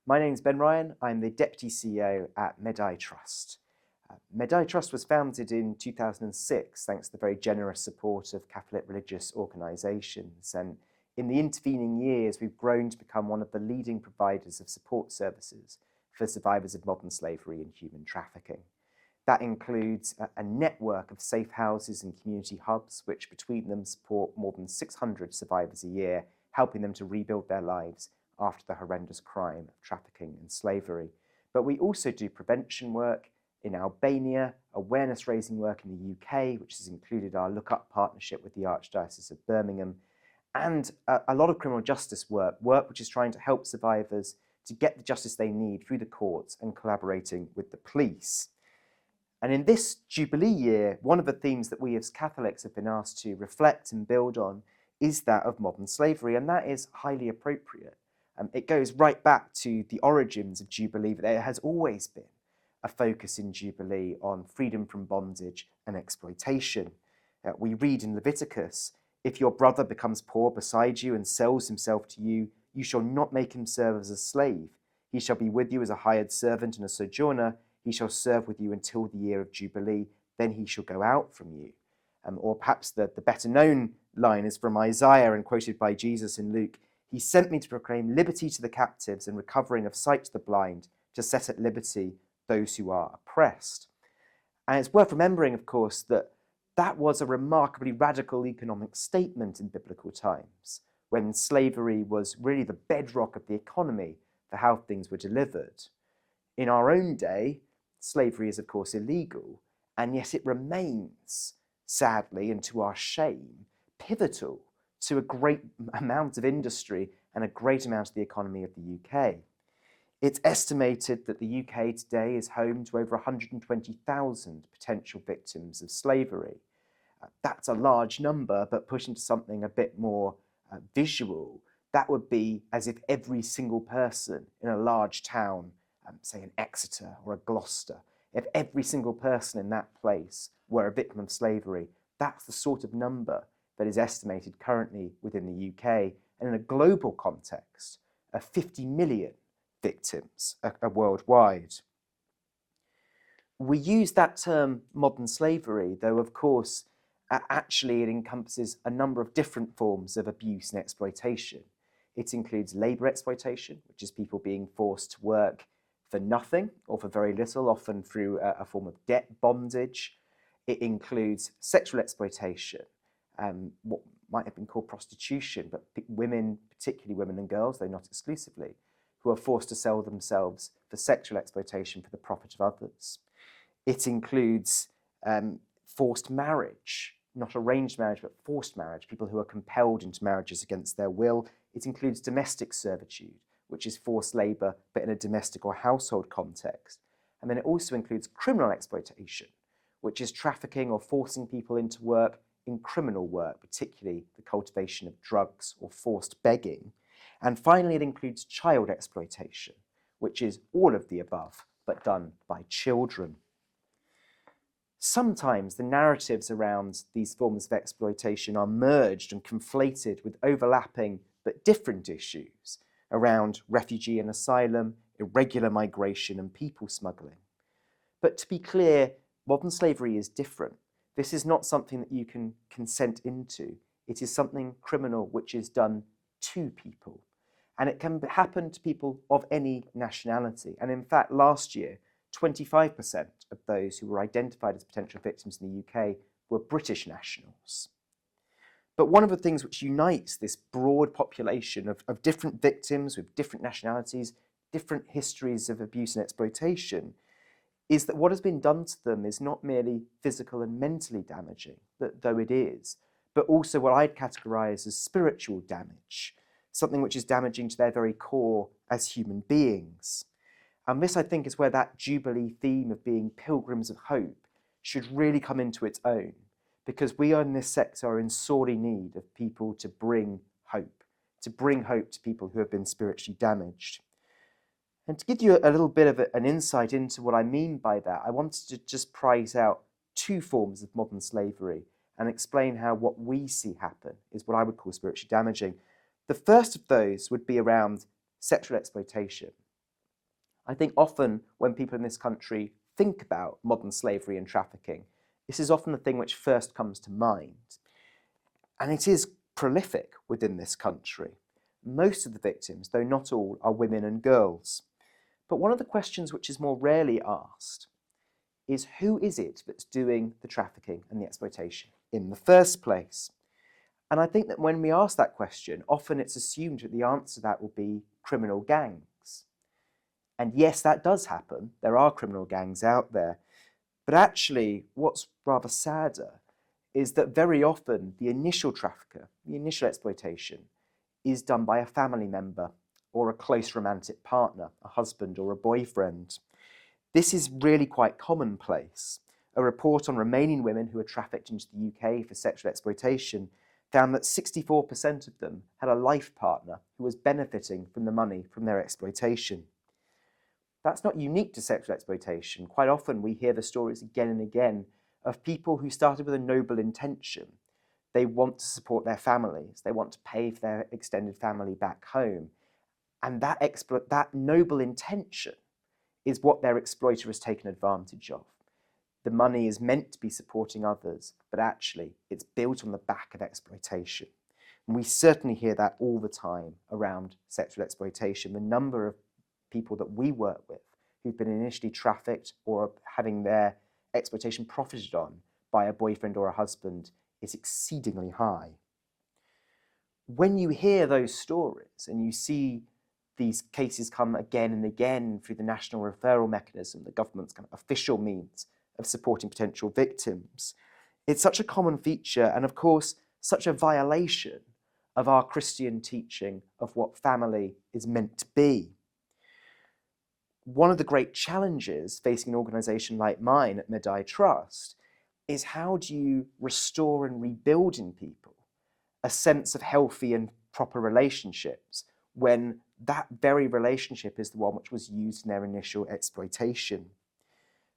My name's Ben Ryan. I'm the Deputy CEO at Medaille Trust. Medaille Trust was founded in 2006 thanks to the very generous support of Catholic religious organisations, and in the intervening years we've grown to become one of the leading providers of support services for survivors of modern slavery and human trafficking. That includes a network of safe houses and community hubs which between them support more than 600 survivors a year, helping them to rebuild their lives after the horrendous crime of trafficking and slavery. But we also do prevention work in Albania, awareness-raising work in the UK, which has included our Look Up partnership with the Archdiocese of Birmingham, and a lot of criminal justice work which is trying to help survivors to get the justice they need through the courts and collaborating with the police. And in this Jubilee year, one of the themes that we as Catholics have been asked to reflect and build on is that of modern slavery, and that is highly appropriate. It goes right back to the origins of Jubilee, but there has always been a focus in Jubilee on freedom from bondage and exploitation. We read in Leviticus, "If your brother becomes poor beside you and sells himself to you, you shall not make him serve as a slave. He shall be with you as a hired servant and a sojourner. He shall serve with you until the year of Jubilee. Then he shall go out from you." Or perhaps the better known line is from Isaiah and quoted by Jesus in Luke. "He sent me to proclaim liberty to the captives and recovering of sight to the blind, to set at liberty those who are oppressed." And it's worth remembering, of course, that that was a remarkably radical economic statement in biblical times, when slavery was really the bedrock of the economy for how things were delivered. In our own day, slavery is, of course, illegal, and yet it remains, sadly and to our shame, pivotal to a great amount of industry and a great amount of the economy of the UK. It's estimated that the UK today is home to over 120,000 potential victims of slavery. That's a large number, but pushing to something a bit more visual, that would be as if every single person in a large town, say in Exeter or a Gloucester, if every single person in that place were a victim of slavery, that's the sort of number that is estimated currently within the UK, and in a global context, 50 million victims worldwide. We use that term modern slavery, though of course actually it encompasses a number of different forms of abuse and exploitation. It includes labour exploitation, which is people being forced to work for nothing or for very little, often through a form of debt bondage. It includes sexual exploitation, what might have been called prostitution, but women, particularly women and girls, though not exclusively, who are forced to sell themselves for sexual exploitation for the profit of others. It includes forced marriage, not arranged marriage, but forced marriage, people who are compelled into marriages against their will. It includes domestic servitude, which is forced labour, but in a domestic or household context. And then it also includes criminal exploitation, which is trafficking or forcing people into work in criminal work, particularly the cultivation of drugs or forced begging. And finally, it includes child exploitation, which is all of the above, but done by children. Sometimes the narratives around these forms of exploitation are merged and conflated with overlapping but different issues around refugee and asylum, irregular migration, and people smuggling. But to be clear, modern slavery is different. This is not something that you can consent into. It is something criminal which is done to people. And it can happen to people of any nationality. And in fact, last year, 25% of those who were identified as potential victims in the UK were British nationals. But one of the things which unites this broad population of different victims with different nationalities, different histories of abuse and exploitation, is that what has been done to them is not merely physical and mentally damaging, though it is, but also what I'd categorise as spiritual damage, something which is damaging to their very core as human beings. And this, I think, is where that Jubilee theme of being pilgrims of hope should really come into its own, because we in this sector are in sorely need of people to bring hope to people who have been spiritually damaged. And to give you a little bit of an insight into what I mean by that, I wanted to just prize out two forms of modern slavery and explain how what we see happen is what I would call spiritually damaging. The first of those would be around sexual exploitation. I think often when people in this country think about modern slavery and trafficking, this is often the thing which first comes to mind. And it is prolific within this country. Most of the victims, though not all, are women and girls. But one of the questions which is more rarely asked is who is it that's doing the trafficking and the exploitation in the first place? And I think that when we ask that question, often it's assumed that the answer to that will be criminal gangs. And yes, that does happen. There are criminal gangs out there. But actually, what's rather sadder is that very often the initial trafficker, the initial exploitation, is done by a family member or a close romantic partner, a husband or a boyfriend. This is really quite commonplace. A report on Romanian women who were trafficked into the UK for sexual exploitation found that 64% of them had a life partner who was benefiting from the money from their exploitation. That's not unique to sexual exploitation. Quite often we hear the stories again and again of people who started with a noble intention. They want to support their families. They want to pay for their extended family back home. And that noble intention is what their exploiter has taken advantage of. The money is meant to be supporting others, but actually it's built on the back of exploitation. And we certainly hear that all the time around sexual exploitation. The number of people that we work with who've been initially trafficked or having their exploitation profited on by a boyfriend or a husband is exceedingly high. When you hear those stories and you see these cases come again and again through the national referral mechanism, the government's kind of official means of supporting potential victims, it's such a common feature and of course such a violation of our Christian teaching of what family is meant to be. One of the great challenges facing an organisation like mine at Medaille Trust is how do you restore and rebuild in people a sense of healthy and proper relationships when that very relationship is the one which was used in their initial exploitation.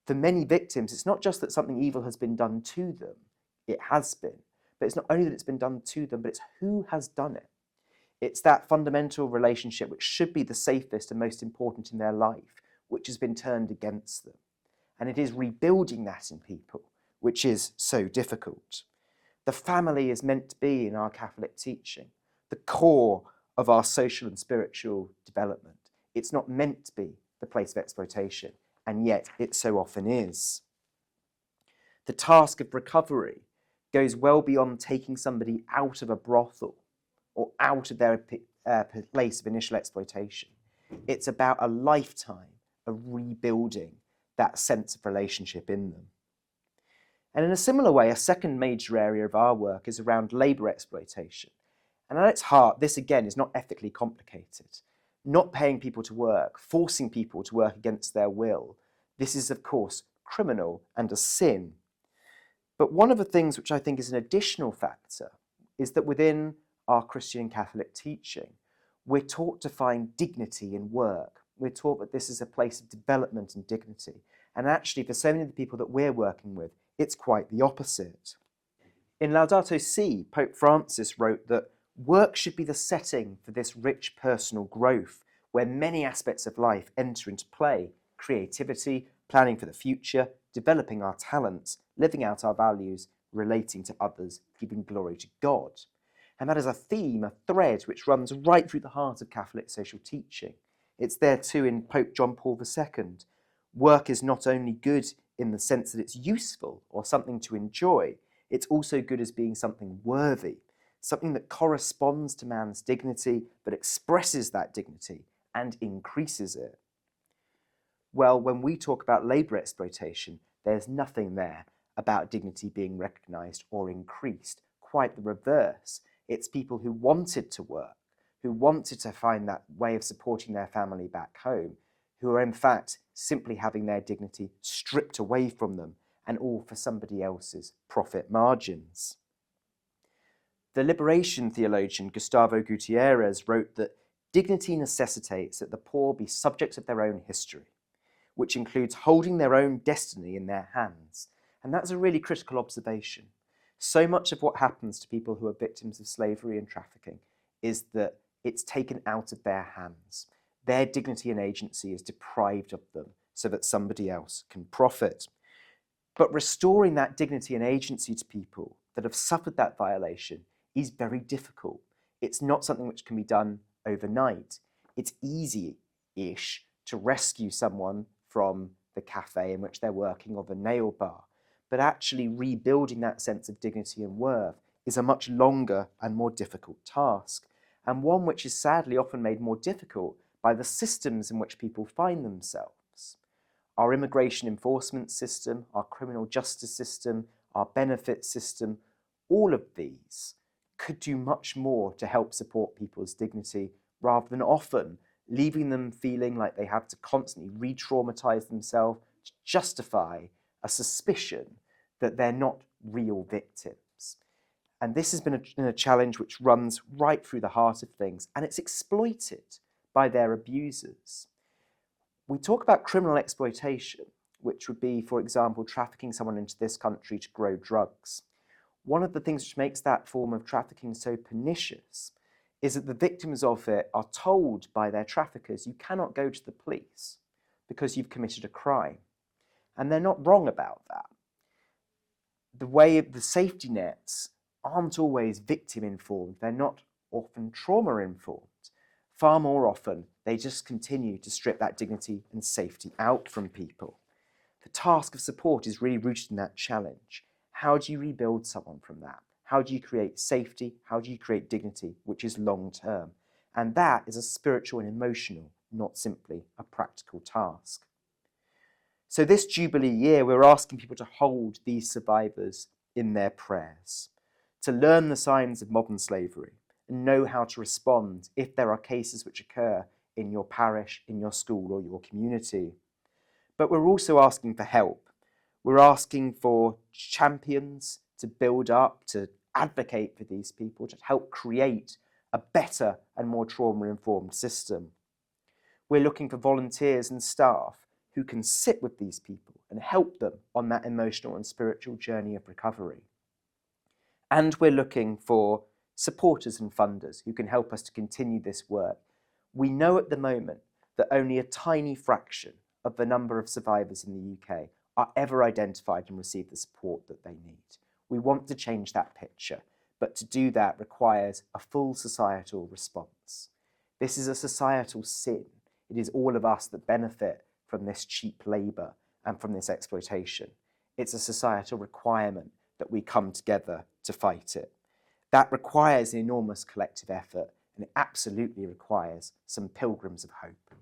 For many victims, it's not just that something evil has been done to them, it has been, but it's not only that it's been done to them, but it's who has done it. It's that fundamental relationship which should be the safest and most important in their life, which has been turned against them. And it is rebuilding that in people, which is so difficult. The family is meant to be, in our Catholic teaching, the core of our social and spiritual development. It's not meant to be the place of exploitation, and yet it so often is. The task of recovery goes well beyond taking somebody out of a brothel or out of their place of initial exploitation. It's about a lifetime of rebuilding that sense of relationship in them. And in a similar way, a second major area of our work is around labour exploitation. And at its heart, this again is not ethically complicated. Not paying people to work, forcing people to work against their will. This is, of course, criminal and a sin. But one of the things which I think is an additional factor is that within our Christian and Catholic teaching, we're taught to find dignity in work. We're taught that this is a place of development and dignity. And actually, for so many of the people that we're working with, it's quite the opposite. In Laudato Si, Pope Francis wrote that work should be the setting for this rich personal growth, where many aspects of life enter into play: creativity, planning for the future, developing our talents, living out our values, relating to others, giving glory to God. And that is a theme, a thread, which runs right through the heart of Catholic social teaching. It's there too in Pope John Paul II. Work is not only good in the sense that it's useful or something to enjoy, it's also good as being something worthy, something that corresponds to man's dignity, but expresses that dignity and increases it. Well, when we talk about labour exploitation, there's nothing there about dignity being recognised or increased. Quite the reverse. It's people who wanted to work, who wanted to find that way of supporting their family back home, who are in fact simply having their dignity stripped away from them, and all for somebody else's profit margins. The liberation theologian Gustavo Gutierrez wrote that dignity necessitates that the poor be subjects of their own history, which includes holding their own destiny in their hands. And that's a really critical observation. So much of what happens to people who are victims of slavery and trafficking is that it's taken out of their hands. Their dignity and agency is deprived of them so that somebody else can profit. But restoring that dignity and agency to people that have suffered that violation is very difficult. It's not something which can be done overnight. It's easy-ish to rescue someone from the cafe in which they're working or the nail bar, but actually rebuilding that sense of dignity and worth is a much longer and more difficult task, and one which is sadly often made more difficult by the systems in which people find themselves. Our immigration enforcement system, our criminal justice system, our benefit system, all of these could do much more to help support people's dignity rather than often leaving them feeling like they have to constantly re-traumatize themselves to justify a suspicion that they're not real victims. And this has been a challenge which runs right through the heart of things, and it's exploited by their abusers. We talk about criminal exploitation, which would be, for example, trafficking someone into this country to grow drugs. One of the things which makes that form of trafficking so pernicious is that the victims of it are told by their traffickers, you cannot go to the police because you've committed a crime. And they're not wrong about that. The way of the safety nets aren't always victim-informed. They're not often trauma-informed. Far more often, they just continue to strip that dignity and safety out from people. The task of support is really rooted in that challenge. How do you rebuild someone from that? How do you create safety? How do you create dignity, which is long-term? And that is a spiritual and emotional, not simply a practical task. So this Jubilee year, we're asking people to hold these survivors in their prayers, to learn the signs of modern slavery and know how to respond if there are cases which occur in your parish, in your school or your community. But we're also asking for help. We're asking for champions to build up, to advocate for these people, to help create a better and more trauma-informed system. We're looking for volunteers and staff who can sit with these people and help them on that emotional and spiritual journey of recovery. And we're looking for supporters and funders who can help us to continue this work. We know at the moment that only a tiny fraction of the number of survivors in the UK are ever identified and receive the support that they need. We want to change that picture, but to do that requires a full societal response. This is a societal sin. It is all of us that benefit from this cheap labour and from this exploitation. It's a societal requirement that we come together to fight it. That requires an enormous collective effort, and it absolutely requires some pilgrims of hope.